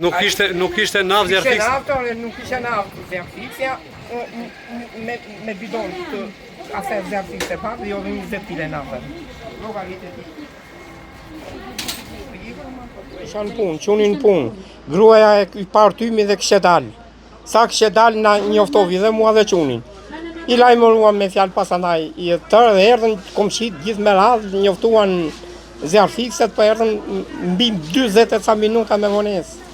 Nuk ishte navë zjarë fikse? Nuk ishte navë zjarë fikse, me bidon të afer zjarë fikse pak, dhe jo dhe 20 kile navë. Isha në punë, qunin në punë, gruaja e parë tymi dhe kështë dalë. Sa kështë dalë na njoftovi dhe mua dhe qunin. I lajmëruan me fjalë pasanaj i tërë dhe erdhen komshit gjithë me radhë, njoftuan zjarë fikset, për erdhen mbi 20 e ca minuta me vonesë.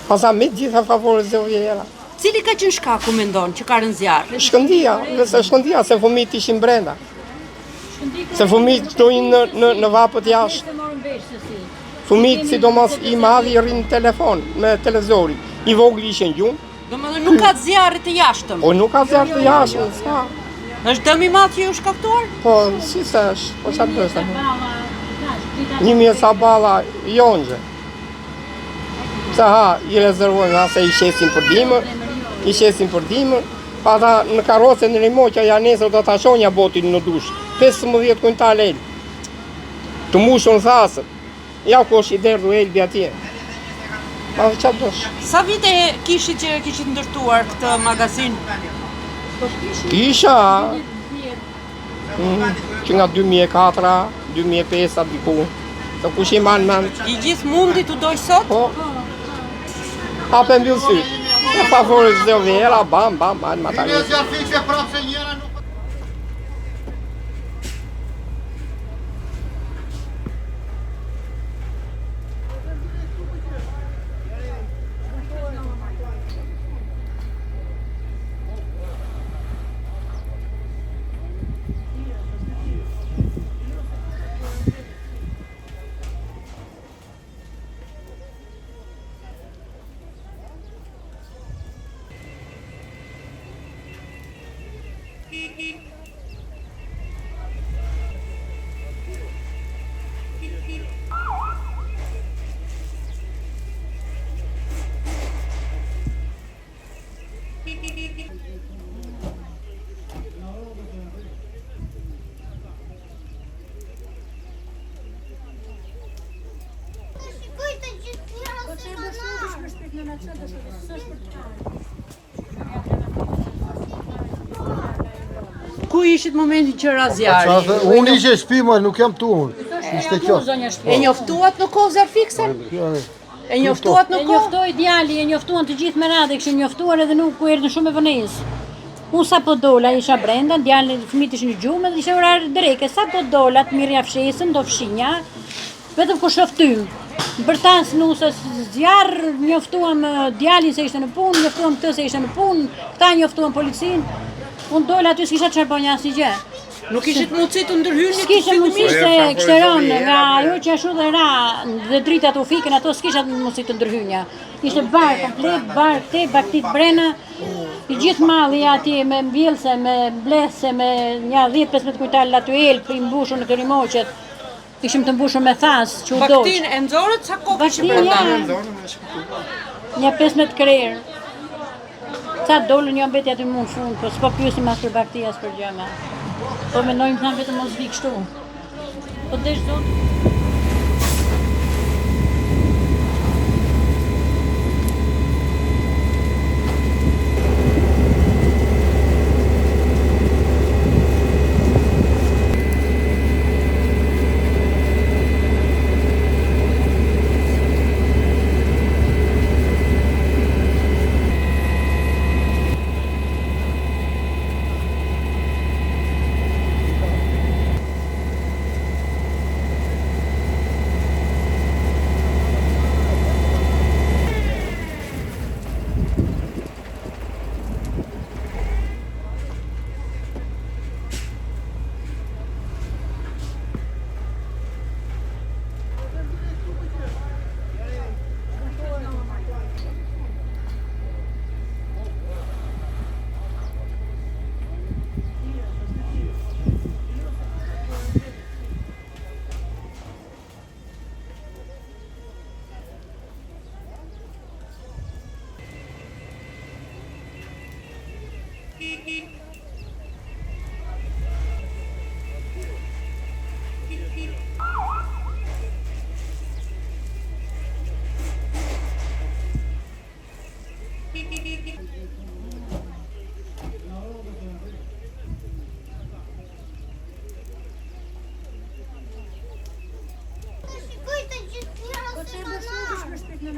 Pasa me gjitha favore zëvjera. Cili ka qenë shkaku mendon që ka rënë zjarë? Shkëndia, se fëmijët ishin brenda. Se fëmijët shtojnë në vapët jashtë. Fëmijët, sidomos i madhi, rrinë në telefon, me televizori. I vogli ishin gjumë. Domethënë nuk ka zjarre të jashtëm. Po nuk ka zjarre të jashtëm, s'ka. Është dëm i madh që ju shkaktuar? Po, si se është, po çfarë do të them? 1000 sa balla jonxhe. I rezervojnë se i shesin për dimër, pa ta në karrocën në rimoqja ja nesër do ta shonja botin në dush, 15 kuintal el, të mushën thasët, ja ku është i derdhu elbi atje. Pa qa dosh? Sa vite kishit që kishit ndërtuar këtë magazin? Kisha, që nga 2004, 2005 diku, të kush i manë. I gjithë mundi të doj sot? Po. Hape mbyllë sy. E favore zëvjera, bam, ma tani. Ku ishit momenti që ra zjarri? Unë ishe shtëpi, nuk jam tu unë. Ishte kjo. E njoftuat në kohë zjarr fikse? E njoftuat në kohë? E njoftoi djali, e njoftuan të gjithë me radhë, kishin njoftuar edhe nuk erdhën shumë me vonesë. Unë sa po dola isha brenda, djali fëmijët ishin në gjumë dhe ishte orar dreke. Sa po dola të mirja fshesën, do fshinja, vetëm ku shoftym. Për ta snusës zjarr, njoftuam djalin se ishte në punë, njoftuam këtë se ishte në punë, këta njoftuam policinë. Unë dola aty s'kisha çfarë bënja asgjë. Nuk ishit mundësi të ndërhyni? S'kisha mundësi se kishte rënë nga ajo që ashtu dhe ra dhe dritat u fikën, ato s'kisha mundësi të ndërhynja. Ishte barë komplet, barë këte, baktit brena, i gjithë malli atje me mbjellse, me blese, me një 10-15 kuintal latuel për i mbushur në të rimoqet. Ishim të mbushur me thas që u doq. Baktin e nxorët sa kohë kishë brenda? Një 15 krerë. Sa dolën një mbeti aty mund fund, po s'po pyesim as për baktia as për gjëma. Po mendojmë thamë vetëm mos vi kështu. Po desh zot.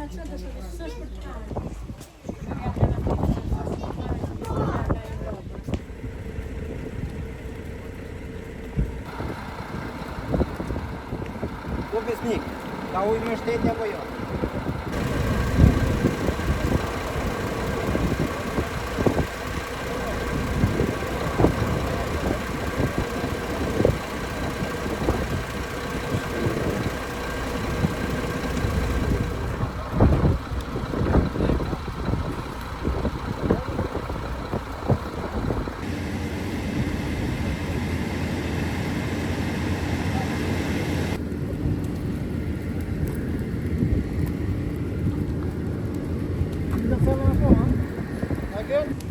Do besnik, ka ujë në shtetje apo jo? Again?